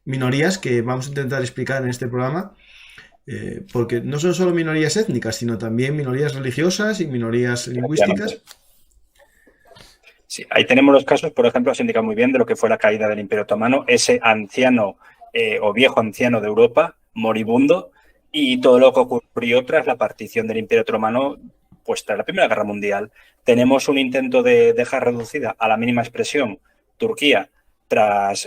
Minorías que vamos a intentar explicar en este programa, porque no son solo minorías étnicas, sino también minorías religiosas y minorías lingüísticas. Efectivamente. Sí, ahí tenemos los casos, por ejemplo, se indica muy bien de lo que fue la caída del Imperio Otomano, ese anciano o viejo anciano de Europa, moribundo, y todo lo que ocurrió tras la partición del Imperio Otomano, pues tras la Primera Guerra Mundial. Tenemos un intento de dejar reducida a la mínima expresión Turquía tras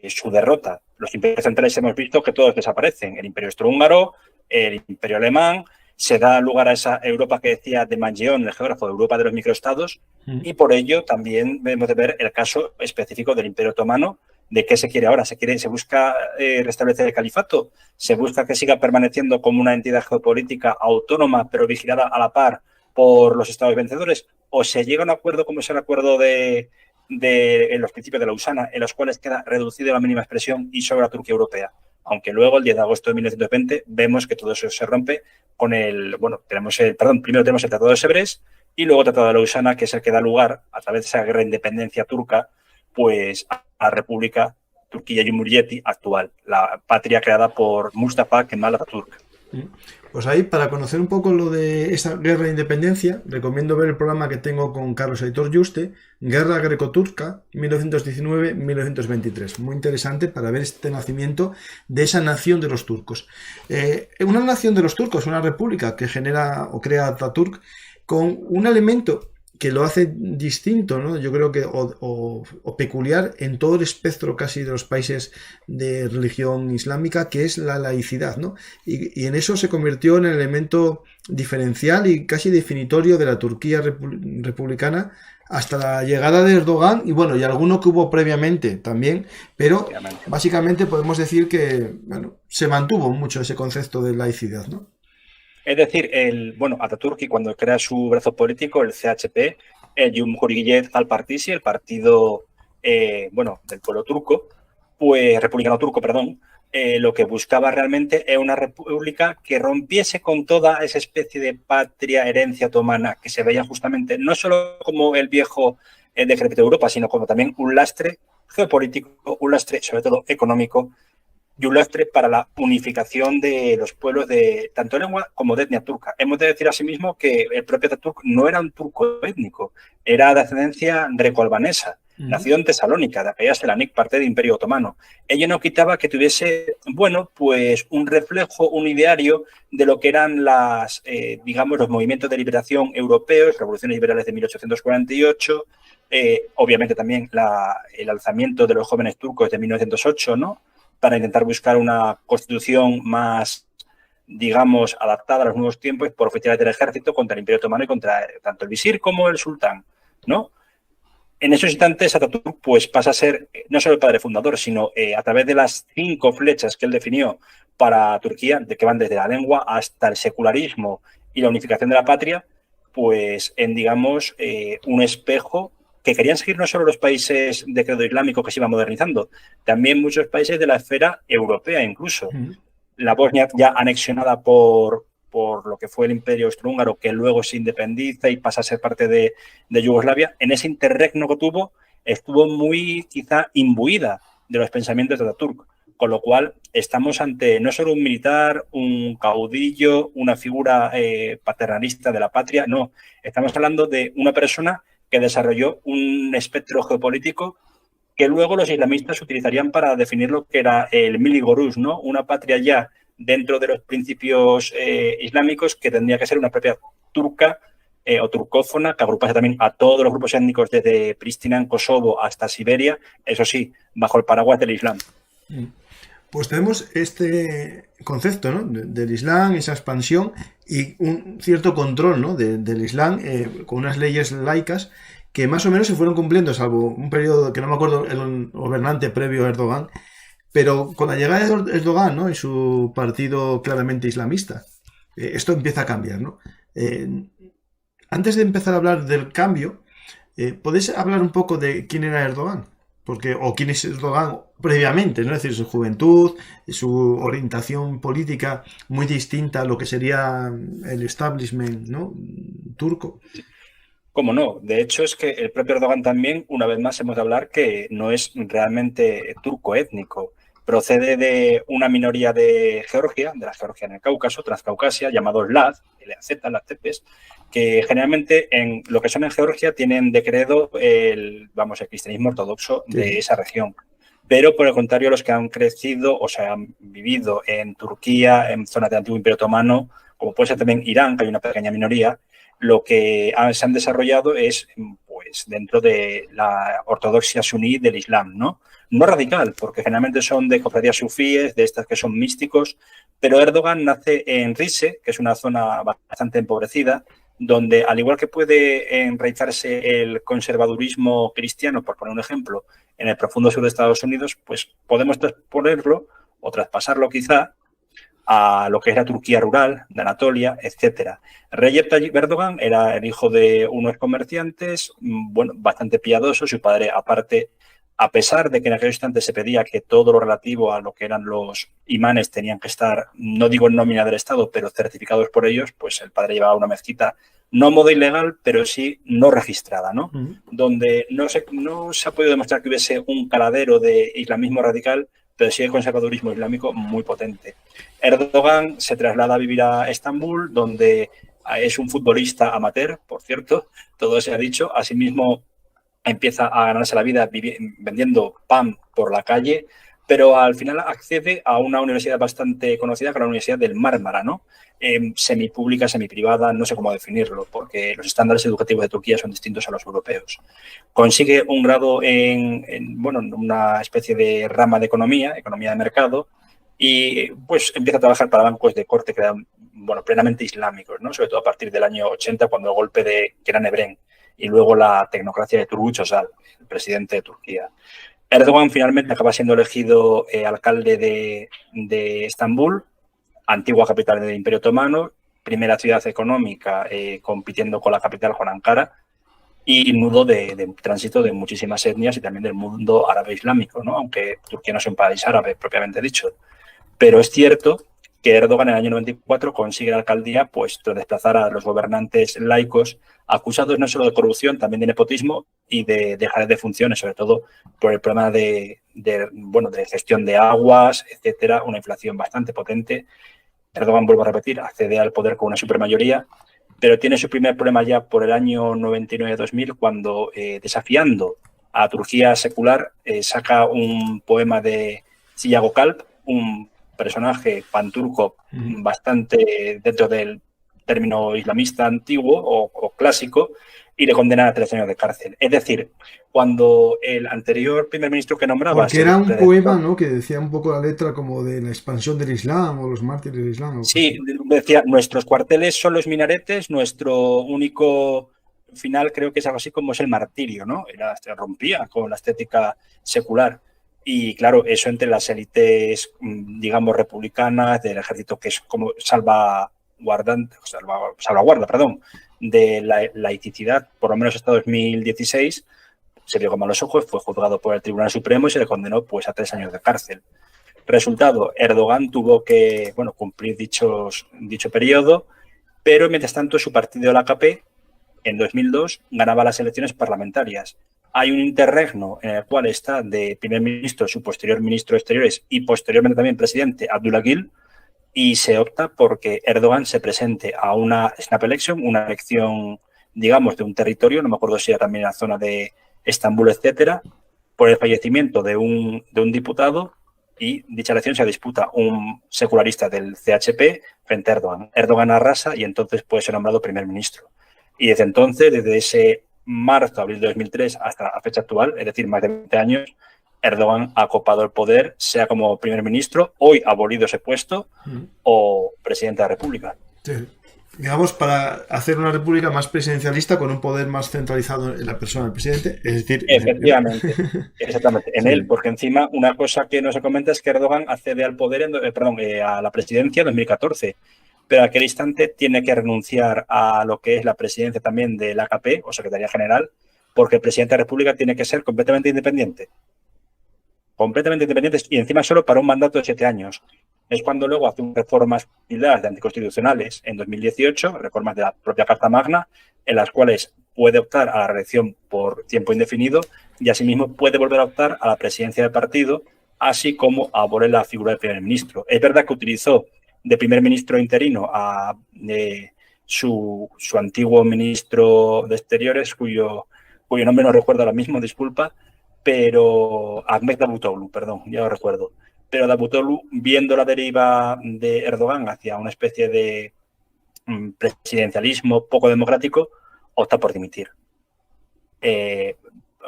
su derrota. Los imperios centrales hemos visto que todos desaparecen, el Imperio Austrohúngaro, el Imperio Alemán, se da lugar a esa Europa que decía de Mangeon, el geógrafo, de Europa de los microestados, y por ello también debemos de ver el caso específico del Imperio Otomano. ¿De qué se quiere ahora? ¿Se busca restablecer el califato? ¿Se busca que siga permaneciendo como una entidad geopolítica autónoma, pero vigilada a la par por los estados vencedores? ¿O se llega a un acuerdo como es el acuerdo en los principios de Lausana, en los cuales queda reducido a la mínima expresión y sobre la Turquía europea? Aunque luego, el 10 de agosto de 1920, vemos que todo eso se rompe con primero tenemos el Tratado de Sèvres, y luego Tratado de Lausana, que es el que da lugar, a través de esa guerra de independencia turca, pues a la República Turquía Cumhuriyeti actual, la patria creada por Mustafa Kemal Atatürk. Pues ahí, para conocer un poco lo de esa guerra de independencia, recomiendo ver el programa que tengo con Carlos Aitor Yuste, Guerra Greco-Turca, 1919-1923. Muy interesante para ver este nacimiento de esa nación de los turcos. Una nación de los turcos, una república que genera o crea Atatürk, con un elemento que lo hace distinto, ¿no? Yo creo que o peculiar en todo el espectro casi de los países de religión islámica, que es la laicidad, ¿no? Y en eso se convirtió en el elemento diferencial y casi definitorio de la Turquía republicana hasta la llegada de Erdogan y bueno, y alguno que hubo previamente también, pero básicamente podemos decir que bueno, se mantuvo mucho ese concepto de laicidad, ¿no? Es decir, Atatürk, cuando crea su brazo político, el CHP, el Cumhuriyet Halk Partisi, el partido del pueblo turco, pues republicano turco, perdón, lo que buscaba realmente es una república que rompiese con toda esa especie de patria herencia otomana que se veía justamente no solo como el viejo decrépito de Europa, sino como también un lastre geopolítico, un lastre sobre todo económico, y un lastre para la unificación de los pueblos de tanto lengua como de etnia turca. Hemos de decir asimismo que el propio Atatürk no era un turco étnico, era de ascendencia greco-albanesa, nacido en Tesalónica, de aquella Selanik, parte del Imperio Otomano. Ello no quitaba que tuviese, pues un reflejo, un ideario de lo que eran los movimientos de liberación europeos, revoluciones liberales de 1848, obviamente también el alzamiento de los jóvenes turcos de 1908, ¿no? Para intentar buscar una constitución más, digamos, adaptada a los nuevos tiempos por oficiales del ejército contra el Imperio Otomano y contra tanto el visir como el sultán, ¿no? En esos instantes, Atatürk pues, pasa a ser no solo el padre fundador, sino a través de las 5 flechas que él definió para Turquía, de que van desde la lengua hasta el secularismo y la unificación de la patria, pues en, digamos, un espejo que querían seguir no solo los países de credo islámico que se iban modernizando, también muchos países de la esfera europea incluso. La Bosnia ya anexionada por lo que fue el Imperio Austrohúngaro, que luego se independiza y pasa a ser parte de Yugoslavia, en ese interregno que tuvo, estuvo muy quizá imbuida de los pensamientos de Atatürk, con lo cual estamos ante no solo un militar, un caudillo, una figura paternalista de la patria, no, estamos hablando de una persona que desarrolló un espectro geopolítico que luego los islamistas utilizarían para definir lo que era el Miligorús, ¿no? Una patria ya dentro de los principios islámicos que tendría que ser una propia turca o turcófona, que agrupase también a todos los grupos étnicos desde Pristina en Kosovo hasta Siberia, eso sí, bajo el paraguas del Islam. Pues tenemos este concepto, ¿no? Del Islam, esa expansión y un cierto control, ¿no? Del Islam con unas leyes laicas que más o menos se fueron cumpliendo, salvo un periodo que no me acuerdo el gobernante previo a Erdogan, pero con la llegada de Erdogan, ¿no? Y su partido claramente islamista, esto empieza a cambiar, ¿no? Antes de empezar a hablar del cambio, ¿podéis hablar un poco de quién era Erdogan? Porque, o quién es Erdogan previamente, ¿no? Es decir, su juventud, su orientación política muy distinta a lo que sería el establishment, ¿no? Turco. ¿Cómo no? De hecho, es que el propio Erdogan también, una vez más, hemos de hablar que no es realmente turco étnico. Procede de una minoría de Georgia, de la Georgia en el Cáucaso, Transcaucasia, llamados Laz, LAZ, las tepes, que generalmente en lo que son en Georgia tienen de credo el cristianismo ortodoxo Sí, de sí. esa región. Pero por el contrario, los que han crecido o se han vivido en Turquía, en zonas del antiguo Imperio Otomano, como puede ser también Irán, que hay una pequeña minoría, lo que se han desarrollado es pues dentro de la ortodoxia suní del Islam, ¿no? No radical, porque generalmente son de cofradías sufíes, de estas que son místicos, pero Erdogan nace en Rize, que es una zona bastante empobrecida, donde al igual que puede enraizarse el conservadurismo cristiano, por poner un ejemplo, en el profundo sur de Estados Unidos, pues podemos transponerlo o traspasarlo quizá a lo que es la Turquía rural, de Anatolia, etcétera. Recep Tayyip Erdogan era el hijo de unos comerciantes, bueno, bastante piadoso. Su padre, aparte, a pesar de que en aquel instante se pedía que todo lo relativo a lo que eran los imanes tenían que estar, no digo en nómina del Estado, pero certificados por ellos, pues el padre llevaba una mezquita no modo ilegal, pero sí no registrada, ¿no? Donde no se ha podido demostrar que hubiese un caladero de islamismo radical, pero sí hay conservadurismo islámico muy potente. Erdogan se traslada a vivir a Estambul, donde es un futbolista amateur, por cierto, todo se ha dicho. Asimismo, empieza a ganarse la vida vendiendo pan por la calle, pero al final accede a una universidad bastante conocida, que es la Universidad del Mármara, ¿no? Semipública, semiprivada, no sé cómo definirlo, porque los estándares educativos de Turquía son distintos a los europeos. Consigue un grado en una especie de rama de economía de mercado, y pues empieza a trabajar para bancos de corte que eran, plenamente islámicos, ¿no? Sobre todo a partir del año 80, cuando el golpe de Kenan Evren y luego la tecnocracia de Turgut Özal, el presidente de Turquía. Erdogan finalmente acaba siendo elegido alcalde de Estambul, antigua capital del Imperio Otomano, primera ciudad económica, compitiendo con la capital, con Ankara, y nudo de tránsito de muchísimas etnias y también del mundo árabe islámico, ¿no? Aunque Turquía no es un país árabe propiamente dicho. Pero es cierto que Erdogan en el año 94 consigue la alcaldía, pues tras desplazar a los gobernantes laicos acusados no solo de corrupción, también de nepotismo y de dejar de funciones, sobre todo por el problema de gestión de aguas, etcétera, una inflación bastante potente. Erdogan, vuelvo a repetir, accede al poder con una supermayoría, pero tiene su primer problema ya por el año 99-2000, cuando, desafiando a Turquía secular, saca un poema de Ziya Gökalp, un personaje panturco bastante dentro del término islamista antiguo o clásico, y le condena a 13 años de cárcel. Es decir, cuando el anterior primer ministro que nombrabas, Porque el era un poema, predecesor, ¿no? Que decía un poco la letra como de la expansión del Islam o los mártires del Islam. O sí, decía, nuestros cuarteles son los minaretes, nuestro único final creo que es algo así como es el martirio, ¿no? Se rompía con la estética secular. Y claro, eso entre las élites, digamos, republicanas, del ejército, que es como salvaguarda, perdón, de la laicidad, por lo menos hasta 2016, se vio con malos ojos, fue juzgado por el Tribunal Supremo y se le condenó pues a 3 años de cárcel. Resultado, Erdogan tuvo que cumplir dicho periodo, pero mientras tanto su partido, el AKP, en 2002 ganaba las elecciones parlamentarias. Hay un interregno en el cual está de primer ministro su posterior ministro de Exteriores y posteriormente también presidente Abdullah Gül, y se opta porque Erdogan se presente a una snap election, una elección, digamos, de un territorio, no me acuerdo si era también la zona de Estambul, etcétera, por el fallecimiento de un diputado, y dicha elección se disputa un secularista del CHP frente a Erdogan. Erdogan arrasa y entonces puede ser nombrado primer ministro. Y desde entonces, desde ese marzo, abril de 2003 hasta la fecha actual, es decir, más de 20 años, Erdogan ha copado el poder, sea como primer ministro, hoy abolido ese puesto, o presidente de la República. sí. Digamos, para hacer una república más presidencialista con un poder más centralizado en la persona del presidente, es decir, Efectivamente, exactamente, en sí. él, porque encima una cosa que no se comenta es que Erdogan accede al poder, a la presidencia en 2014, pero a aquel instante tiene que renunciar a lo que es la presidencia también del AKP o Secretaría General, porque el presidente de la República tiene que ser completamente independiente. completamente independientes y encima solo para un mandato de 7 años. Es cuando luego hace reformas pilares de anticonstitucionales en 2018, reformas de la propia Carta Magna, en las cuales puede optar a la reelección por tiempo indefinido y asimismo puede volver a optar a la presidencia del partido, así como a abolir la figura del primer ministro. Es verdad que utilizó de primer ministro interino a su antiguo ministro de Exteriores, cuyo nombre no recuerdo ahora mismo, disculpa, pero Ahmet Davutoglu, perdón, ya lo recuerdo. Pero Davutoglu, viendo la deriva de Erdogan hacia una especie de presidencialismo poco democrático, opta por dimitir.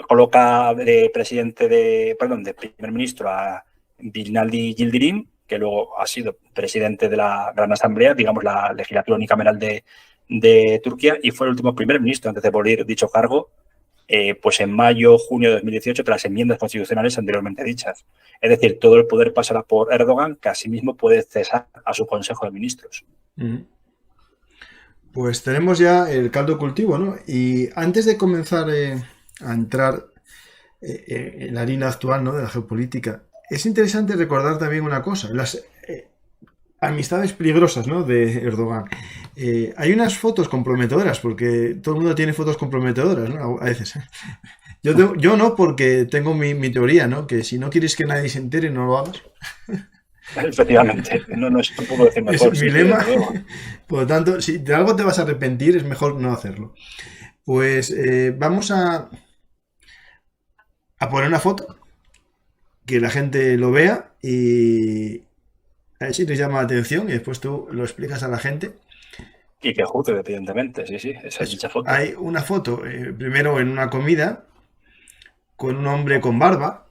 Coloca de primer ministro a Binali Yildirim, que luego ha sido presidente de la Gran Asamblea, digamos la legislatura unicameral de Turquía, y fue el último primer ministro antes de abolir dicho cargo, pues en mayo, junio de 2018, tras las enmiendas constitucionales anteriormente dichas. Es decir, todo el poder pasará por Erdogan, que asimismo puede cesar a su Consejo de Ministros. Pues tenemos ya el caldo cultivo, ¿no? Y antes de comenzar a entrar en la harina actual, ¿no?, de la geopolítica, es interesante recordar también una cosa, las amistades peligrosas, ¿no?, de Erdogan. Hay unas fotos comprometedoras, porque todo el mundo tiene fotos comprometedoras, ¿no?, a veces. Yo no, porque tengo mi teoría, ¿no?, que si no quieres que nadie se entere, no lo hagas. Efectivamente, no es tampoco decir mejor. Es mi lema. Por lo tanto, si de algo te vas a arrepentir, es mejor no hacerlo. Pues vamos a poner una foto, que la gente lo vea y a ver si les llama la atención y después tú lo explicas a la gente. Y que juzgue, evidentemente, sí, esa es dicha foto. Hay una foto, primero en una comida, con un hombre con barba,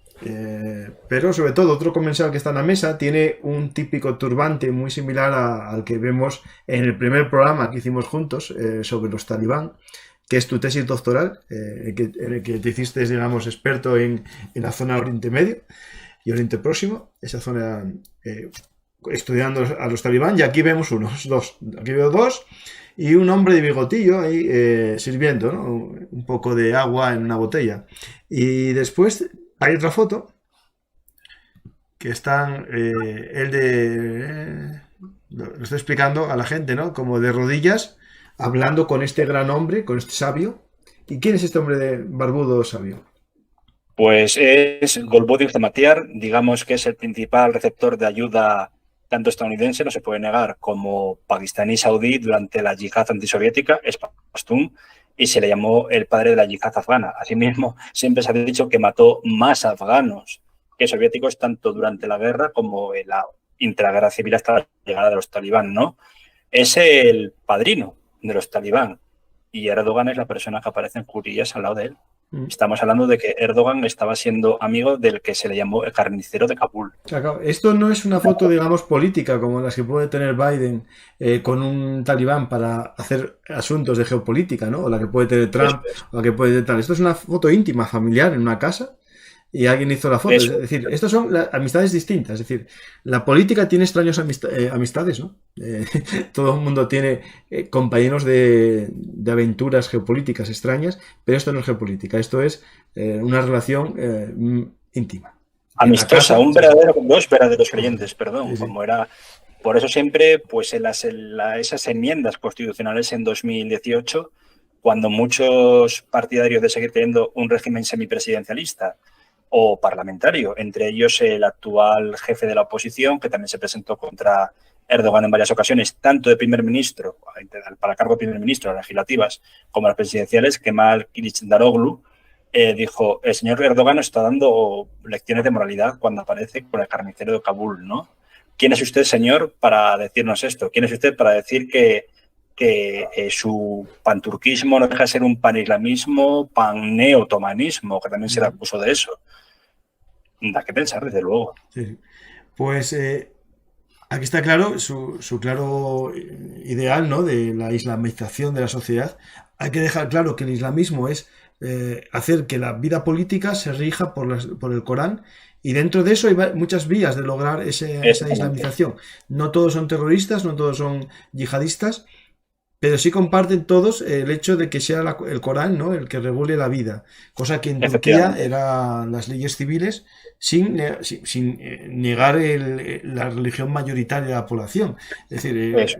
pero sobre todo otro comensal que está en la mesa tiene un típico turbante muy similar al que vemos en el primer programa que hicimos juntos sobre los talibán, que es tu tesis doctoral, en el que te hiciste, digamos, experto en la zona Oriente Medio y Oriente Próximo, esa zona, estudiando a los talibán, y aquí vemos dos, aquí veo dos, y un hombre de bigotillo ahí sirviendo, ¿no?, un poco de agua en una botella. Y después hay otra foto, que están, lo estoy explicando a la gente, ¿no?, como de rodillas, hablando con este gran hombre, con este sabio. ¿Y quién es este hombre de barbudo sabio? Pues es Golbodin Zematiar, digamos que es el principal receptor de ayuda tanto estadounidense, no se puede negar, como pakistaní saudí durante la yihad antisoviética, es pastún, y se le llamó el padre de la yihad afgana. Asimismo, siempre se ha dicho que mató más afganos que soviéticos, tanto durante la guerra como en la intraguerra civil hasta la llegada de los talibán, ¿no? Es el padrino de los talibán y Erdogan es la persona que aparece en curillas al lado de él. Estamos hablando de que Erdogan estaba siendo amigo del que se le llamó el carnicero de Kabul. Claro, esto no es una foto, digamos, política como las que puede tener Biden con un talibán para hacer asuntos de geopolítica, ¿no? O la que puede tener Trump, o la que puede tener tal. Esto es una foto íntima, familiar, en una casa, y alguien hizo la foto. Es decir, estas son amistades distintas. Es decir, la política tiene extrañas amistades, ¿no? Todo el mundo tiene compañeros de aventuras geopolíticas extrañas, pero esto no es geopolítica, esto es una relación íntima. Amistosa, dos verdaderos creyentes, perdón, sí. Como era. Por eso siempre, pues en esas enmiendas constitucionales en 2018, cuando muchos partidarios de seguir teniendo un régimen semipresidencialista o parlamentario, entre ellos el actual jefe de la oposición, que también se presentó contra Erdogan en varias ocasiones, tanto de primer ministro, para cargo de primer ministro, las legislativas, como las presidenciales, Kemal Kılıçdaroğlu, dijo, el señor Erdogan nos está dando lecciones de moralidad cuando aparece con el carnicero de Kabul, ¿no? ¿Quién es usted, señor, para decirnos esto? ¿Quién es usted para decir que su panturquismo no deja de ser un panislamismo, pan-neotomanismo, que también se le acusó de eso? Da que pensar, desde luego. Sí. Pues aquí está claro su claro ideal, ¿no?, de la islamización de la sociedad. Hay que dejar claro que el islamismo es hacer que la vida política se rija por el Corán, y dentro de eso hay muchas vías de lograr esa islamización. No todos son terroristas, no todos son yihadistas, pero sí comparten todos el hecho de que sea el Corán, ¿no?, el que regule la vida, cosa que en Turquía eran las leyes civiles sin negar la religión mayoritaria de la población. Es decir,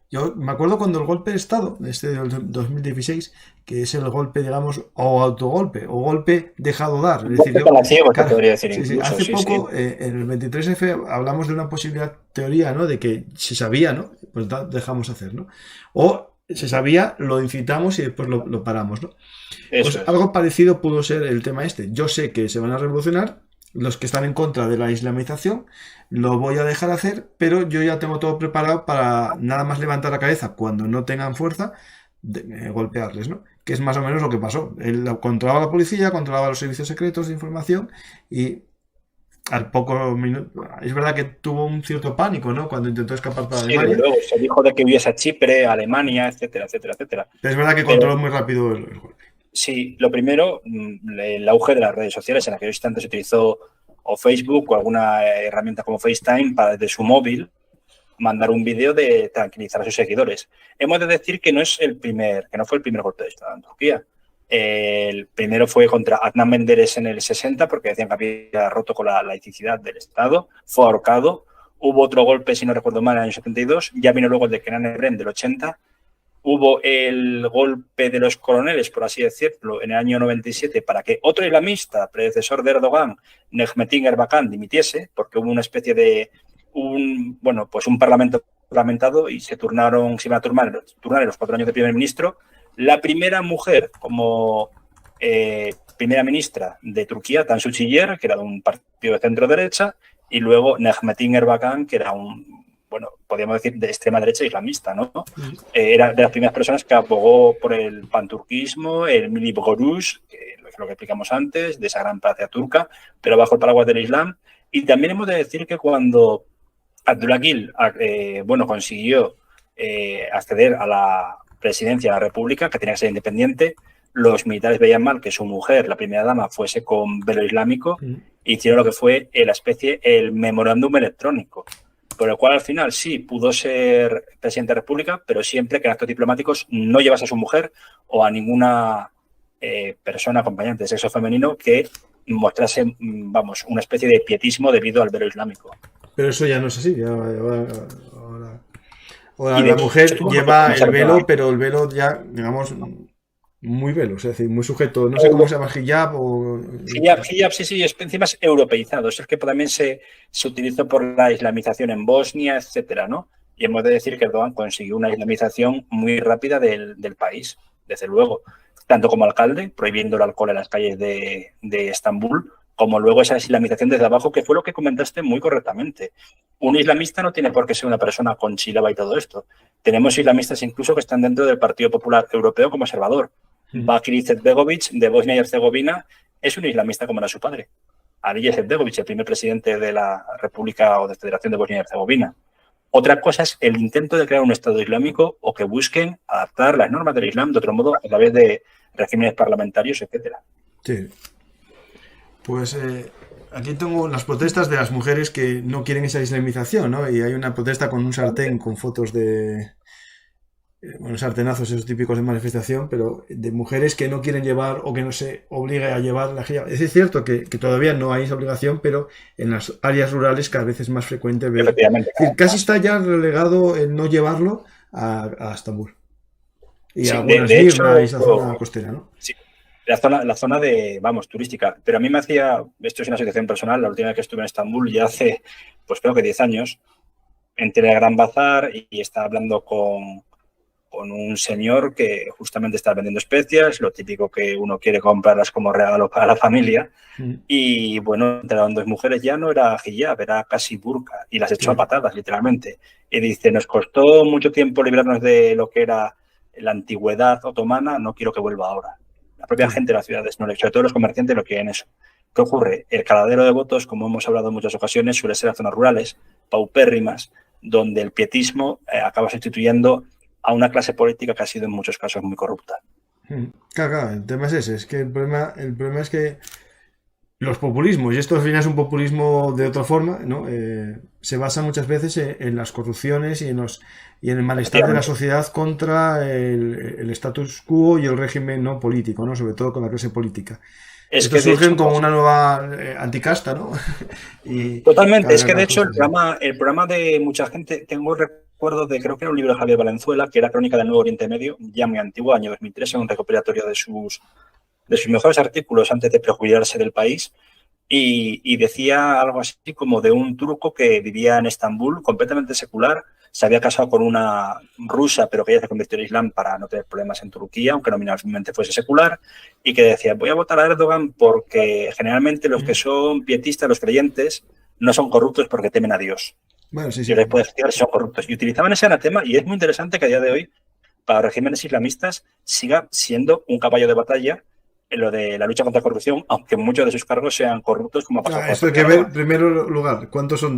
yo me acuerdo cuando el golpe de Estado, del 2016, que es el golpe, digamos, o autogolpe, o golpe dejado dar. Es decir, hace poco, en el 23F, hablamos de una posibilidad teoría, ¿no?, de que se sabía, ¿no?, pues dejamos hacer, ¿no? O se sabía, lo incitamos y después lo paramos, ¿no? Pues algo parecido pudo ser el tema este. Yo sé que se van a revolucionar los que están en contra de la islamización, lo voy a dejar hacer, pero yo ya tengo todo preparado para nada más levantar la cabeza cuando no tengan fuerza, golpearles, ¿no? Que es más o menos lo que pasó. Él controlaba la policía, controlaba los servicios secretos de información y al poco minuto, es verdad que tuvo un cierto pánico, ¿no?, cuando intentó escapar para Alemania. Luego se dijo de que hubiese a Chipre, a Alemania, etcétera, etcétera, etcétera. Pero es verdad que controló muy rápido el golpe. Sí, lo primero, el auge de las redes sociales. En aquellos instantes se utilizó o Facebook o alguna herramienta como FaceTime para desde su móvil mandar un vídeo de tranquilizar a sus seguidores. Hemos de decir que no fue el primer golpe de Estado en Turquía. El primero fue contra Adnan Menderes en el 60, porque decían que había roto con la laicidad del Estado. Fue ahorcado. Hubo otro golpe, si no recuerdo mal, en el año 72. Ya vino luego el de Kenan Evren del 80. Hubo el golpe de los coroneles, por así decirlo, en el año 97 para que otro islamista, predecesor de Erdogan, Necmettin Erbakan, dimitiese, porque hubo una especie de un parlamento parlamentado y se iban a turnar los 4 años de primer ministro. La primera mujer como primera ministra de Turquía, Tansu Çiller, que era de un partido de centro derecha, y luego Necmettin Erbakan, que era podríamos decir, de extrema derecha islamista, ¿no? Era de las primeras personas que abogó por el panturquismo, el Milli Görüş, que es lo que explicamos antes, de esa gran patria turca, pero bajo el paraguas del Islam. Y también hemos de decir que cuando Abdullah Gül consiguió acceder a la presidencia de la República, que tenía que ser independiente, los militares veían mal que su mujer, la primera dama, fuese con velo islámico, e hicieron lo que fue el memorándum electrónico, por el cual al final sí pudo ser presidente de la República, pero siempre que en actos diplomáticos no llevas a su mujer o a ninguna persona acompañante de sexo femenino que mostrase, una especie de pietismo debido al velo islámico. Pero eso ya no es así. Ahora la mujer lleva el velo, pero el velo ya, digamos, muy velo, es decir, muy sujeto. No sé cómo se llama, hijab o... Hijab, sí, encima es europeizado. Es el que también se utilizó por la islamización en Bosnia, etcétera, ¿no? Y hemos de decir que Erdogan consiguió una islamización muy rápida del país, desde luego, tanto como alcalde, prohibiendo el alcohol en las calles de Estambul, como luego esa islamización desde abajo, que fue lo que comentaste muy correctamente. Un islamista no tiene por qué ser una persona con sílaba y todo esto. Tenemos islamistas incluso que están dentro del Partido Popular Europeo como Conservador. Bakir Izetbegovic, de Bosnia y Herzegovina, es un islamista como era su padre. Ali Izetbegovic, el primer presidente de la República o de Federación de Bosnia y Herzegovina. Otra cosa es el intento de crear un Estado islámico o que busquen adaptar las normas del Islam de otro modo a través de regímenes parlamentarios, etcétera. Sí. Pues aquí tengo las protestas de las mujeres que no quieren esa islamización, ¿no? Y hay una protesta con un sartén con fotos de... sartenazos esos típicos de manifestación, pero de mujeres que no quieren llevar o que no se obligue a llevar la hijab. Es cierto que todavía no hay esa obligación, pero en las áreas rurales cada vez es más frecuente ver. Efectivamente. Es decir, casi está ya relegado el no llevarlo a Estambul. Y a algunas Esmirna y esa zona costera, ¿no? Sí. La zona de, turística. Pero a mí esto es una situación personal, la última vez que estuve en Estambul ya hace, pues creo que 10 años, entré al Gran Bazar y estaba hablando con un señor que justamente estaba vendiendo especias, lo típico que uno quiere comprarlas como regalo para la familia. Y entraron 2 mujeres, ya no era hijab, era casi burka, y las echó a patadas, literalmente. Y dice, nos costó mucho tiempo librarnos de lo que era la antigüedad otomana, no quiero que vuelva ahora. La propia gente de las ciudades, no, sobre todo los comerciantes no quieren eso. ¿Qué ocurre? El caladero de votos, como hemos hablado en muchas ocasiones, suele ser en zonas rurales, paupérrimas, donde el pietismo acaba sustituyendo a una clase política que ha sido en muchos casos muy corrupta. Claro, el tema es ese, es que el problema es que los populismos, y esto al final es un populismo de otra forma, ¿no? Se basa muchas veces en las corrupciones y en el malestar de la Efectivamente. sociedad contra el status quo y el régimen no político, ¿no? Sobre todo con la clase política. Es Estos que de surgen hecho, como una nueva anticasta, ¿no? Y totalmente, es cargan que de las hecho cosas así. el programa de mucha gente, tengo recuerdo de, creo que era un libro de Javier Valenzuela, que era Crónica del Nuevo Oriente Medio, ya muy antiguo, año 2003, en un recopilatorio de sus mejores artículos antes de prejubilarse del país. Y decía algo así como de un turco que vivía en Estambul, completamente secular, se había casado con una rusa, pero que ella se convirtió en Islam para no tener problemas en Turquía, aunque nominalmente fuese secular, y que decía, voy a votar a Erdogan porque generalmente los que son pietistas, los creyentes, no son corruptos porque temen a Dios. Bueno, sí, Yo sí. les puedo decir si son corruptos. Y utilizaban ese anatema, y es muy interesante que a día de hoy, para regímenes islamistas, siga siendo un caballo de batalla en lo de la lucha contra la corrupción, aunque muchos de sus cargos sean corruptos, como ha pasado con el Esto hay propio que ver, en Erdogan. primer lugar, cuántos son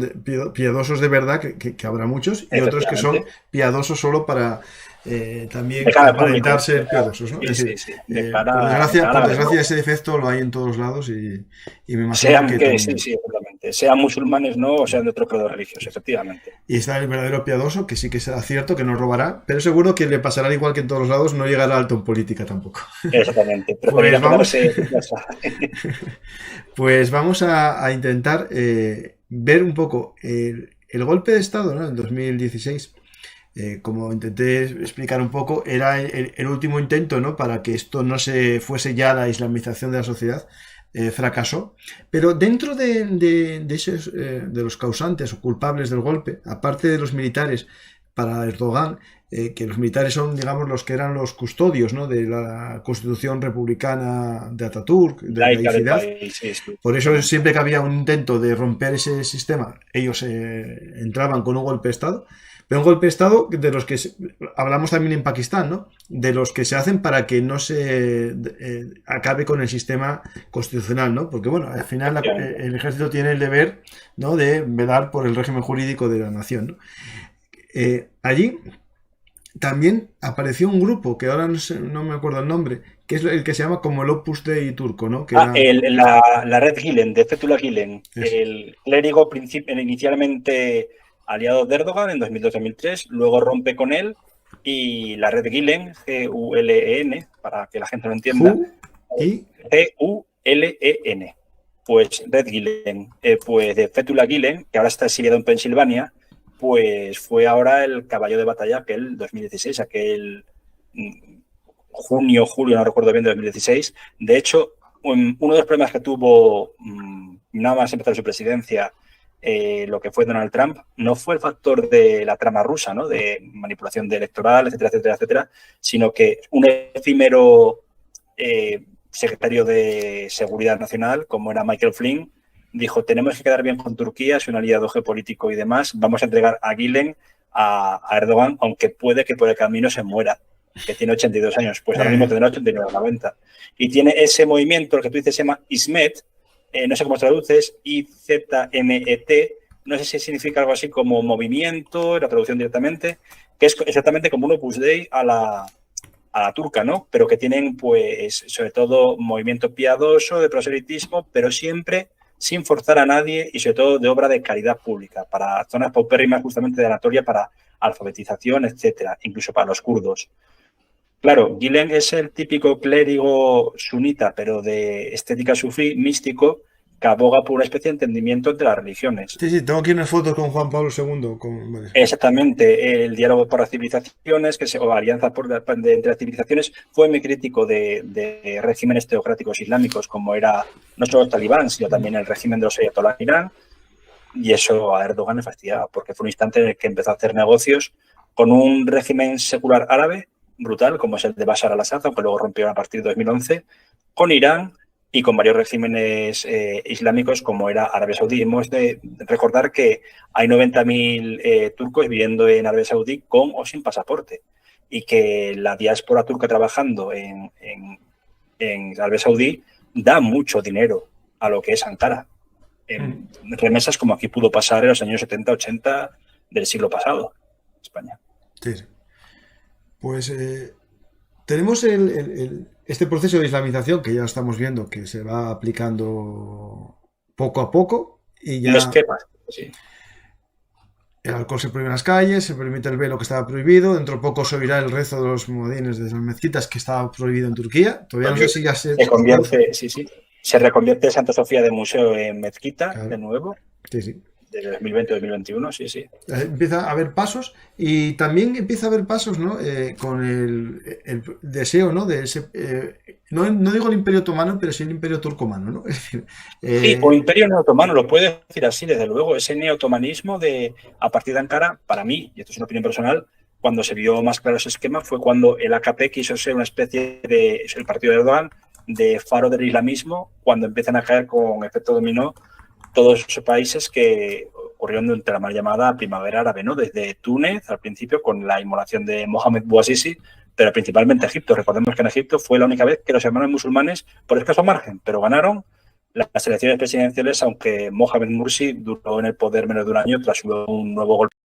piadosos de verdad, que habrá muchos, y otros que son Efectivamente. piadosos solo para De también cara al aparentar público. ser piadosos, ¿no? Es Sí, decir, sí, sí. De por cara a la desgracia vergüenza. ese defecto lo hay en todos lados y me imagino Sean que que, sí, también. sí, efectivamente. Sean musulmanes, no, o sean de otro credo religioso, efectivamente. Y está el verdadero piadoso, que sí que será cierto, que no robará, pero seguro que le pasará igual que en todos los lados, no llegará alto en política tampoco. Exactamente. Pues Preferirá vamos, quedarse en casa. pues vamos a intentar ver un poco el golpe de Estado, ¿no? En 2016. Como intenté explicar un poco, era el último intento, ¿no? Para que esto no se fuese ya la islamización de la sociedad. Fracasó. Pero dentro de los causantes o culpables del golpe, aparte de los militares, para Erdogan, que los militares son, digamos, los que eran los custodios, ¿no? De la constitución republicana de Ataturk, de Laica del laicidad. país, sí, sí, Por eso efectivamente. siempre que había un intento de romper ese sistema, ellos entraban con un golpe de Estado. Pero un golpe de Estado de los que hablamos también en Pakistán, ¿no? De los que se hacen para que no se acabe con el sistema constitucional, ¿no? Porque, bueno, al final Efectivamente. el ejército tiene el deber, ¿no? De velar por el régimen jurídico de la nación, ¿no? Allí también apareció un grupo, que ahora no me acuerdo el nombre, que es el que se llama como el Opus Dei turco, ¿no? Que era. La red Gülen, de Fethullah Gülen, Eso. el clérigo inicialmente aliado de Erdogan en 2002-2003, luego rompe con él y la red Gülen, G-U-L-E-N, para que la gente lo entienda, Who y. G-U-L-E-N, pues red Gülen, pues de Fethullah Gülen, que ahora está exiliado en Pensilvania, pues fue ahora el caballo de batalla aquel 2016, aquel junio, julio, no recuerdo bien, de 2016. De hecho, uno de los problemas que tuvo nada más empezar su presidencia, lo que fue Donald Trump, no fue el factor de la trama rusa, ¿no? De manipulación de electoral, etcétera, etcétera, etcétera, sino que un efímero secretario de Seguridad Nacional, como era Michael Flynn, dijo, tenemos que quedar bien con Turquía, es un aliado geopolítico y demás, vamos a entregar a Gülen a Erdogan, aunque puede que por el camino se muera, que tiene 82 años, pues ahora mismo tendrá 89 o 90. Y tiene ese movimiento, el que tú dices se llama ISMET, no sé cómo se traduces, I-Z-M-E-T, no sé si significa algo así como movimiento, la traducción directamente, que es exactamente como un Opus Dei a la turca, ¿no? Pero que tienen, pues, sobre todo movimiento piadoso, de proselitismo, pero siempre sin forzar a nadie y sobre todo de obra de caridad pública, para zonas paupérrimas justamente de Anatolia, para alfabetización, etcétera, incluso para los kurdos. Claro, Gülen es el típico clérigo sunita, pero de estética sufí, místico, que aboga por una especie de entendimiento entre las religiones. Sí, sí, tengo aquí unas fotos con Juan Pablo II. Vale. Exactamente, el diálogo por las civilizaciones, o alianza entre las civilizaciones, fue muy crítico de regímenes teocráticos islámicos, como era no solo el talibán, sino también el régimen de los ayatolás en Irán, y eso a Erdogan le fastidiaba, porque fue un instante en el que empezó a hacer negocios con un régimen secular árabe brutal, como es el de Bashar al-Assad, aunque luego rompieron a partir de 2011, con Irán y con varios regímenes islámicos como era Arabia Saudí. Hemos de recordar que hay 90.000 turcos viviendo en Arabia Saudí con o sin pasaporte y que la diáspora turca trabajando en Arabia Saudí da mucho dinero a lo que es Ankara. En remesas como aquí pudo pasar en los años 70-80 del siglo pasado, España. Sí, sí. Pues tenemos este proceso de islamización que ya estamos viendo que se va aplicando poco a poco y ya... Un esquema, sí. El alcohol se prohíbe en las calles, se permite el velo que estaba prohibido, dentro de poco se oirá el rezo de los muadines de las mezquitas que estaba prohibido en Turquía. Todavía no sé si ya se convierte, sí, sí. Se reconvierte Santa Sofía de museo en mezquita, claro, de nuevo. Sí, sí. De 2020-2021, sí, sí. Empieza a haber pasos y también empieza a haber pasos, ¿no? Con el deseo, ¿no? De ese, no digo el Imperio Otomano, pero sí el Imperio Turcomano, ¿no? Es decir, sí, o Imperio Neotomano, lo puedes decir así, desde luego. Ese neotomanismo a partir de Ankara, para mí, y esto es una opinión personal, cuando se vio más claro ese esquema fue cuando el AKP quiso ser una especie de, el partido de Erdogan, de faro del islamismo, cuando empiezan a caer con efecto dominó todos esos países que ocurrieron durante la mal llamada primavera árabe, ¿no? Desde Túnez al principio con la inmolación de Mohamed Bouazizi, pero principalmente Egipto. Recordemos que en Egipto fue la única vez que los hermanos musulmanes, por escaso margen, pero ganaron las elecciones presidenciales, aunque Mohamed Mursi duró en el poder menos de un año tras un nuevo golpe